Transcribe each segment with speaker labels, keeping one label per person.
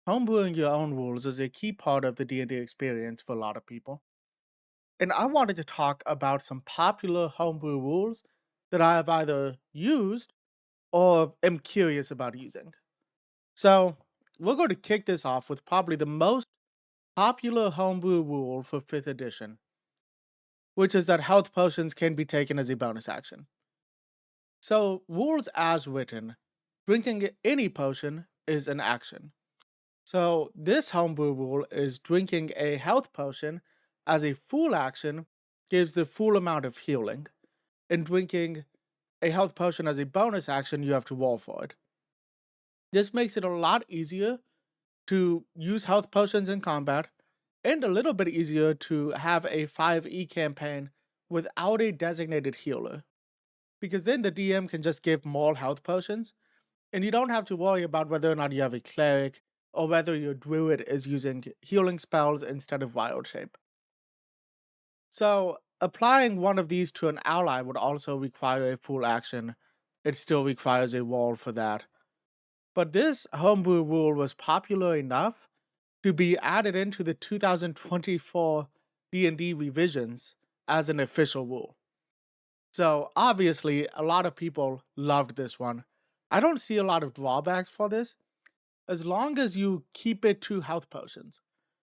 Speaker 1: Homebrewing your own rules is a key part of the D&D experience for a lot of people. And I wanted to talk about some popular homebrew rules that I have either used or am curious about using. So, we're going to kick this off with probably the most popular homebrew rule for 5th edition, which is that health potions can be taken as a bonus action. So, rules as written, drinking any potion is an action. So this homebrew rule is drinking a health potion as a full action gives the full amount of healing. And drinking a health potion as a bonus action, you have to roll for it. This makes it a lot easier to use health potions in combat, and a little bit easier to have a 5e campaign without a designated healer. Because then the DM can just give more health potions, and you don't have to worry about whether or not you have a cleric or whether your druid is using healing spells instead of wild shape. So, applying one of these to an ally would also require a full action. It still requires a roll for that. But this homebrew rule was popular enough to be added into the 2024 D&D revisions as an official rule. So, obviously, a lot of people loved this one. I don't see a lot of drawbacks for this, as long as you keep it to health potions.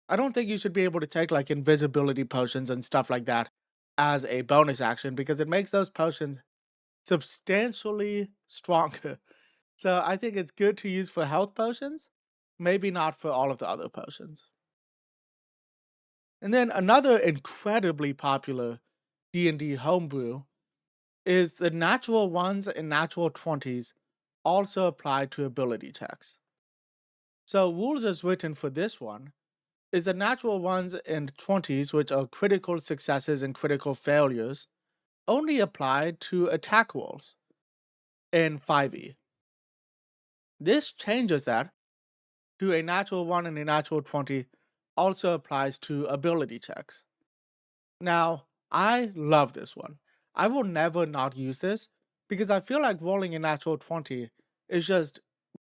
Speaker 1: I don't think you should be able to take like invisibility potions and stuff like that as a bonus action because it makes those potions substantially stronger. So I think it's good to use for health potions, maybe not for all of the other potions. And then another incredibly popular D&D homebrew is the natural ones and natural 20s also apply to ability checks. So rules as written for this one is the natural ones and 20s, which are critical successes and critical failures, only apply to attack rolls in 5e. This changes that to a natural 1 and a natural 20 also applies to ability checks. Now, I love this one. I will never not use this because I feel like rolling a natural 20 is just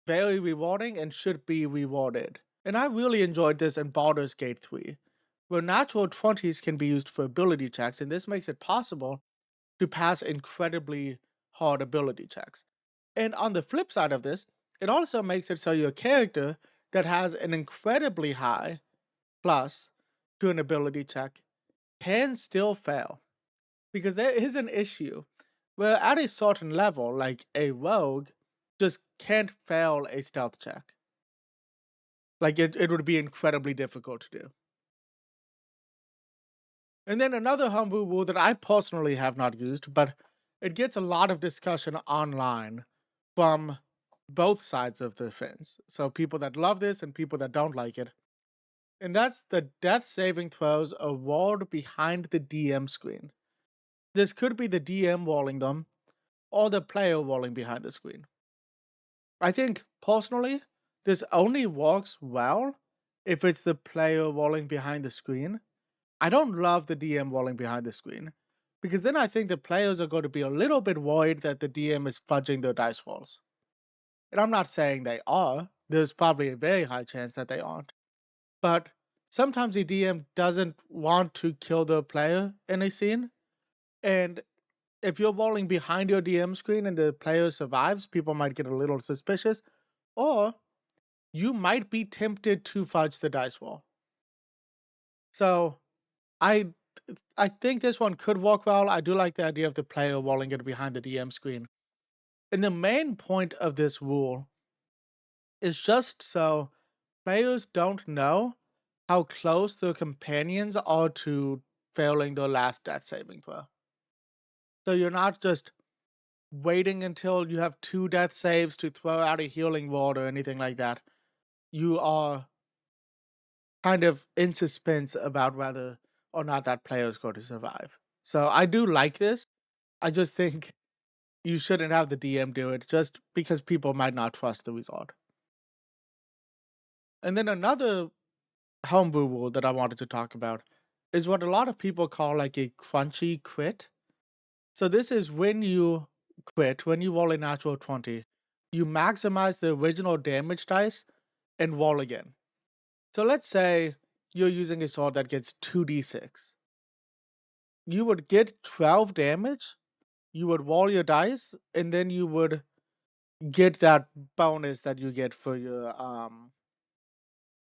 Speaker 1: very rewarding and should be rewarded. And I really enjoyed this in Baldur's Gate 3, where natural 20s can be used for ability checks, and this makes it possible to pass incredibly hard ability checks. And on the flip side of this, it also makes it so your character that has an incredibly high plus to an ability check can still fail. Because there is an issue where at a certain level, like a rogue, just can't fail a stealth check. Like it would be incredibly difficult to do. And then another homebrew rule that I personally have not used, but it gets a lot of discussion online from both sides of the fence. So people that love this and people that don't like it. And that's the death saving throws award behind the DM screen. This could be the DM walling them or the player walling behind the screen. I think personally, this only works well if it's the player walling behind the screen. I don't love the DM walling behind the screen because then I think the players are going to be a little bit worried that the DM is fudging their dice rolls. And I'm not saying they are, there's probably a very high chance that they aren't. But sometimes the DM doesn't want to kill the player in a scene. And if you're rolling behind your DM screen and the player survives, people might get a little suspicious. Or you might be tempted to fudge the dice roll. So I I think this one could work well. I do like the idea of the player rolling it behind the DM screen. And the main point of this rule is just so players don't know how close their companions are to failing their last death saving throw. So you're not just waiting until you have two death saves to throw out a healing ward or anything like that. You are kind of in suspense about whether or not that player is going to survive. So I do like this. I just think you shouldn't have the DM do it just because people might not trust the result. And then another homebrew rule that I wanted to talk about is what a lot of people call like a crunchy crit. So this is when you crit, when you roll a natural 20, you maximize the original damage dice and roll again. So let's say you're using a sword that gets 2d6. You would get 12 damage, you would roll your dice, and then you would get that bonus that you get for your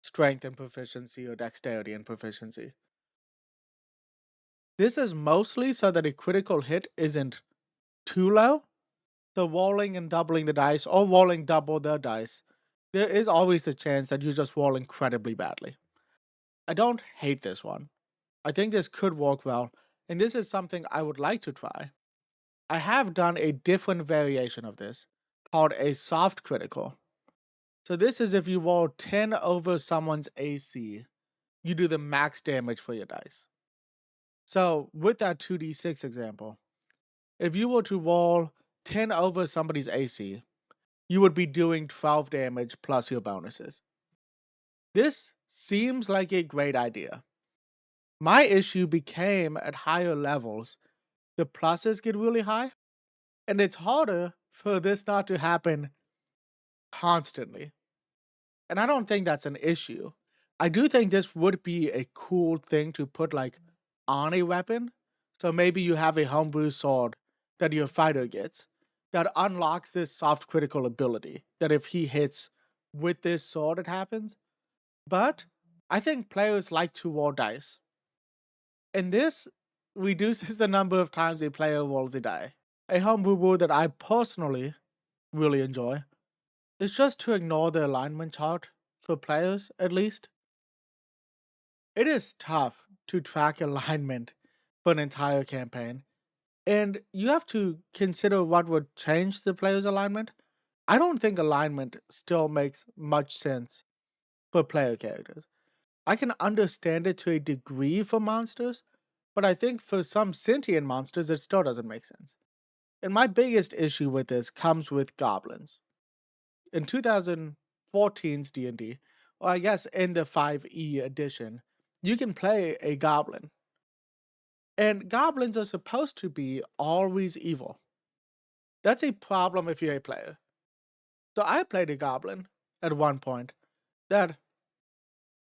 Speaker 1: strength and proficiency or dexterity and proficiency. This is mostly so that a critical hit isn't too low. So rolling and doubling the dice or rolling double the dice, there is always the chance that you just roll incredibly badly. I don't hate this one. I think this could work well, and this is something I would like to try. I have done a different variation of this called a soft critical. So this is if you roll 10 over someone's AC, you do the max damage for your dice. So with that 2d6 example, if you were to roll 10 over somebody's AC, you would be doing 12 damage plus your bonuses. This seems like a great idea. My issue became at higher levels, the pluses get really high, and it's harder for this not to happen constantly. And I don't think that's an issue. I do think this would be a cool thing to put like on a weapon. So maybe you have a homebrew sword that your fighter gets that unlocks this soft critical ability. That if he hits with this sword, it happens. But I think players like to roll dice. And this reduces the number of times a player rolls a die. A homebrew rule that I personally really enjoy is just to ignore the alignment chart for players, at least. It is tough to track alignment for an entire campaign, and you have to consider what would change the player's alignment. I don't think alignment still makes much sense for player characters. I can understand it to a degree for monsters, but I think for some sentient monsters, it still doesn't make sense. And my biggest issue with this comes with goblins. In 2014's D&D, or I guess in the 5e edition, you can play a goblin. And goblins are supposed to be always evil. That's a problem if you're a player. So I played a goblin at one point that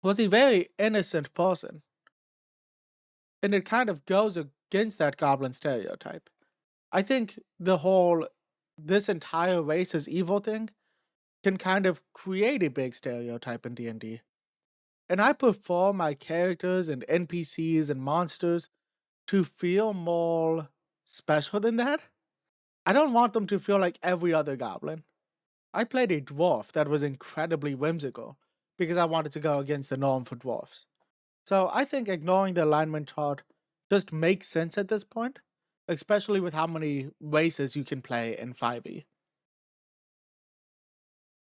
Speaker 1: was a very innocent person. And it kind of goes against that goblin stereotype. I think the whole this entire race is evil thing can kind of create a big stereotype in D&D. And I prefer my characters and NPCs and monsters to feel more special than that. I don't want them to feel like every other goblin. I played a dwarf that was incredibly whimsical because I wanted to go against the norm for dwarfs. So I think ignoring the alignment chart just makes sense at this point, especially with how many races you can play in 5e.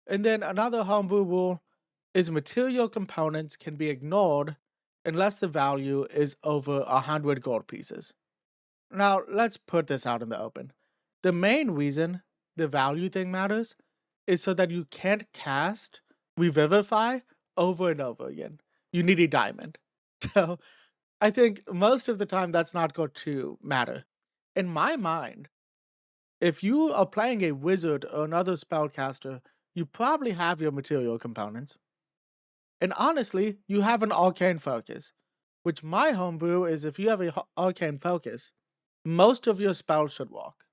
Speaker 1: And then another homebrew rule is material components can be ignored unless the value is over 100 gold pieces. Now, let's put this out in the open. The main reason the value thing matters is so that you can't cast Revivify over and over again. You need a diamond. So, I think most of the time that's not going to matter. In my mind, if you are playing a wizard or another spellcaster, you probably have your material components. And honestly, you have an arcane focus, which my homebrew is if you have a arcane focus, most of your spells should work.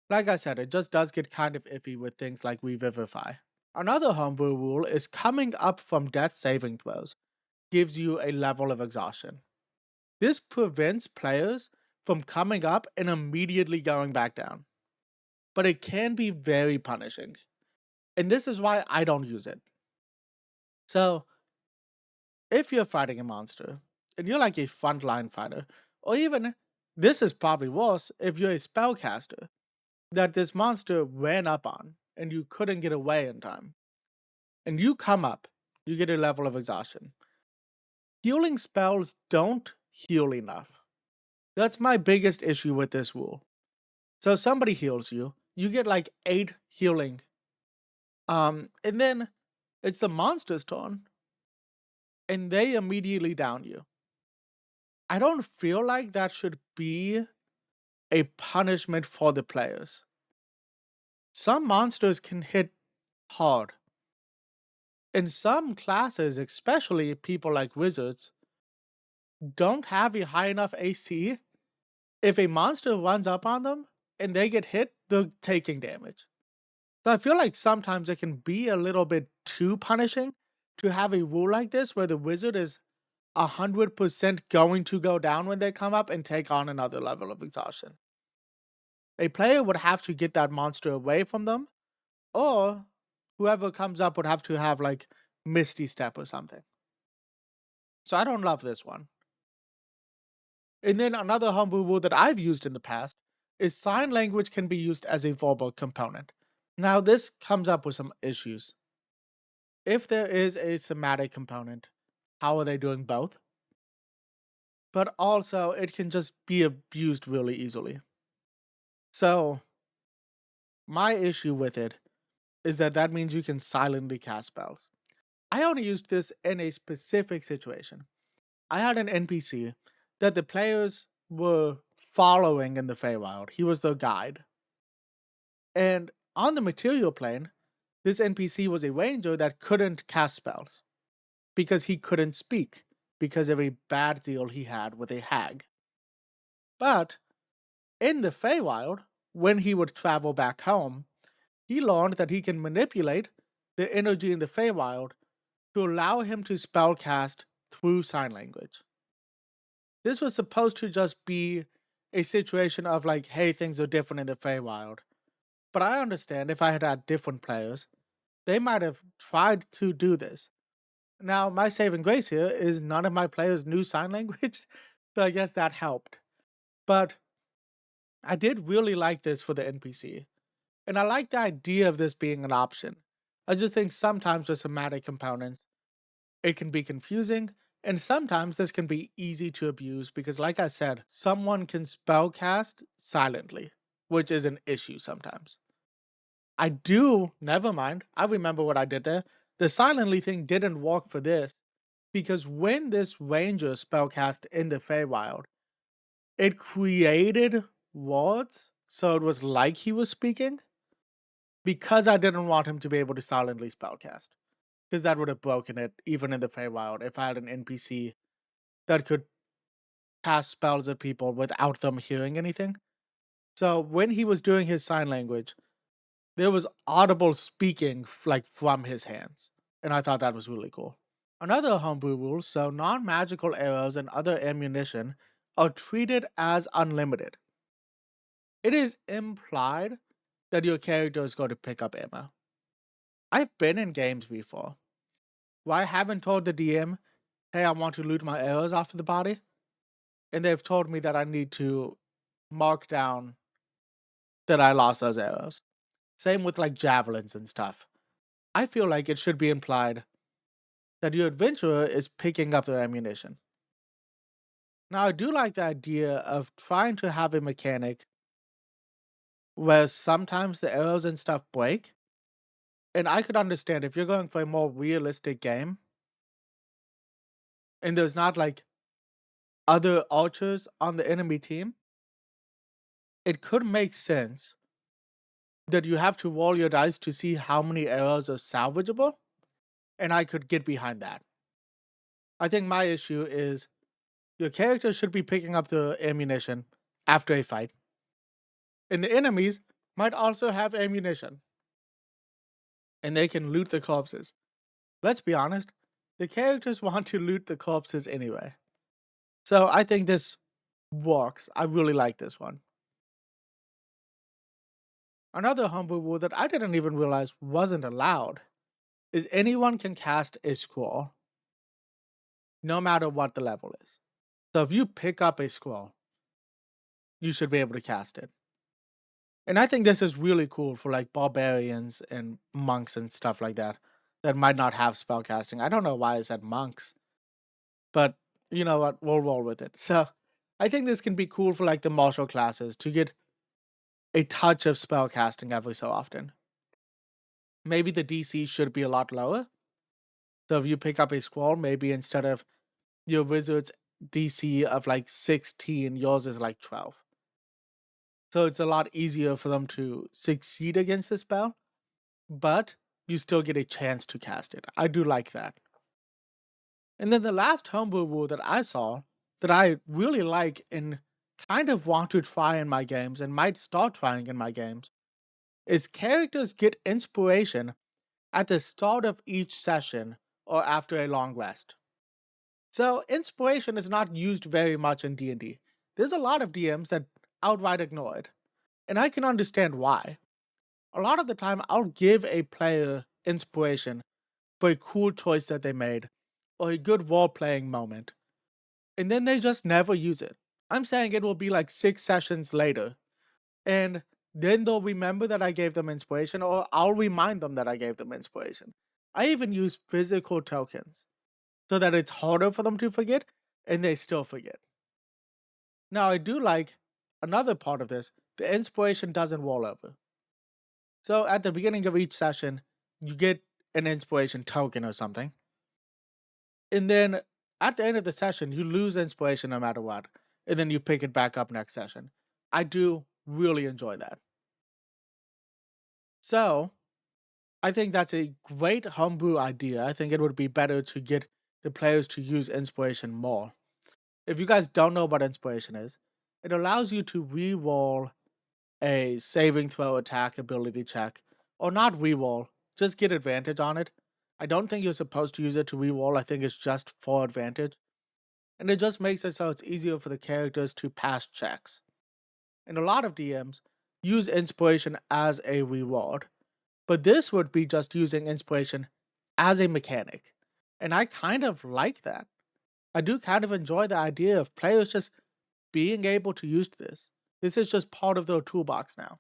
Speaker 1: Like I said, it just does get kind of iffy with things like Revivify. Another homebrew rule is coming up from death saving throws gives you a level of exhaustion. This prevents players from coming up and immediately going back down. But it can be very punishing. And this is why I don't use it. So, if you're fighting a monster and you're like a frontline fighter, or even this is probably worse if you're a spellcaster that this monster ran up on and you couldn't get away in time, and you come up, you get a level of exhaustion. Healing spells don't heal enough. That's my biggest issue with this rule. So somebody heals you, you get like 8 healing. And then it's the monster's turn, and they immediately down you. I don't feel like that should be a punishment for the players. Some monsters can hit hard, In some classes, especially people like wizards, don't have a high enough AC. If a monster runs up on them and they get hit, they're taking damage. So I feel like sometimes it can be a little bit too punishing to have a rule like this where the wizard is 100% going to go down when they come up and take on another level of exhaustion. A player would have to get that monster away from them, or whoever comes up would have to have like Misty Step or something. So I don't love this one. And then another homebrew rule that I've used in the past is sign language can be used as a verbal component. Now, this comes up with some issues. If there is a somatic component, how are they doing both? But also, it can just be abused really easily. So, my issue with it is that that means you can silently cast spells. I only used this in a specific situation. I had an NPC that the players were following in the Feywild. He was the guide. And on the material plane, this NPC was a ranger that couldn't cast spells because he couldn't speak because of a bad deal he had with a hag. But in the Feywild, when he would travel back home, he learned that he can manipulate the energy in the Feywild to allow him to spellcast through sign language. This was supposed to just be a situation of like, hey, things are different in the Feywild. But I understand if I had had different players, they might have tried to do this. Now, my saving grace here is none of my players knew sign language, so I guess that helped. But I did really like this for the NPC, and I like the idea of this being an option. I just think sometimes with somatic components, it can be confusing, and sometimes this can be easy to abuse because, like I said, someone can spellcast silently, which is an issue sometimes. I do, never mind. I remember what I did there. The silently thing didn't work for this because when this ranger spellcast in the Feywild, it created words, so it was like he was speaking because I didn't want him to be able to silently spellcast because that would have broken it even in the Feywild if I had an NPC that could cast spells at people without them hearing anything. So when he was doing his sign language, there was audible speaking like from his hands, and I thought that was really cool. Another homebrew rule, so non-magical arrows and other ammunition are treated as unlimited. It is implied that your character is going to pick up ammo. I've been in games before where I haven't told the DM, hey, I want to loot my arrows off of the body, and they've told me that I need to mark down that I lost those arrows. Same with like javelins and stuff. I feel like it should be implied that your adventurer is picking up their ammunition. Now, I do like the idea of trying to have a mechanic where sometimes the arrows and stuff break. And I could understand if you're going for a more realistic game and there's not like other archers on the enemy team, it could make sense that you have to roll your dice to see how many arrows are salvageable. And I could get behind that. I think my issue is your character should be picking up the ammunition after a fight. And the enemies might also have ammunition. And they can loot the corpses. Let's be honest, the characters want to loot the corpses anyway. So I think this works. I really like this one. Another humble rule that I didn't even realize wasn't allowed is anyone can cast a scroll, no matter what the level is. So if you pick up a scroll, you should be able to cast it. And I think this is really cool for like barbarians and monks and stuff like that that might not have spellcasting. I don't know why I said monks, but you know what? We'll roll with it. So I think this can be cool for like the martial classes to get a touch of spellcasting every so often. Maybe the DC should be a lot lower. So if you pick up a scroll, maybe instead of your wizard's DC of like 16, yours is like 12. So it's a lot easier for them to succeed against the spell. But you still get a chance to cast it. I do like that. And then the last homebrew rule that I saw that I really like and kind of want to try in my games and might start trying in my games is characters get inspiration at the start of each session or after a long rest. So inspiration is not used very much in D&D. There's a lot of DMs that outright ignore it, and I can understand why. A lot of the time I'll give a player inspiration for a cool choice that they made or a good role playing moment, and then they just never use it. I'm saying it will be like 6 sessions later, and then they'll remember that I gave them inspiration, or I'll remind them that I gave them inspiration. I even use physical tokens so that it's harder for them to forget, and they still forget. Now, I do like another part of this, the inspiration doesn't roll over. So at the beginning of each session, you get an inspiration token or something. And then at the end of the session, you lose inspiration no matter what. And then you pick it back up next session. I do really enjoy that. So I think that's a great homebrew idea. I think it would be better to get the players to use inspiration more. If you guys don't know what inspiration is, it allows you to re-roll a saving throw attack ability check, or not re-roll, just get advantage on it. I don't think you're supposed to use it to re-roll. I think it's just for advantage. And it just makes it so it's easier for the characters to pass checks. And a lot of DMs use inspiration as a reward, but this would be just using inspiration as a mechanic. And I kind of like that. I do kind of enjoy the idea of players just being able to use this. This is just part of their toolbox now.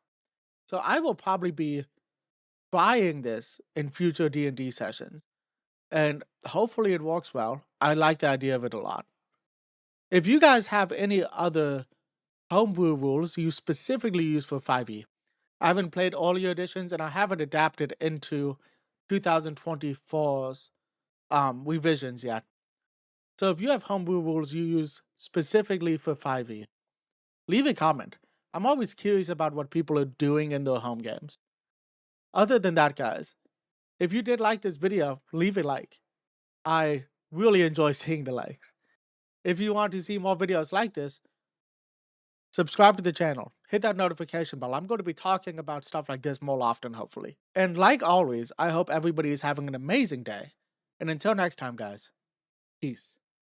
Speaker 1: So I will probably be buying this in future D&D sessions, and hopefully it works well. I like the idea of it a lot. If you guys have any other homebrew rules you specifically use for 5e, I haven't played all your editions and I haven't adapted into 2024's revisions yet. So if you have homebrew rules you use specifically for 5e, leave a comment. I'm always curious about what people are doing in their home games. Other than that, guys, if you did like this video, leave a like. I really enjoy seeing the likes. If you want to see more videos like this, subscribe to the channel. Hit that notification bell. I'm going to be talking about stuff like this more often, hopefully. And like always, I hope everybody is having an amazing day. And until next time, guys, peace.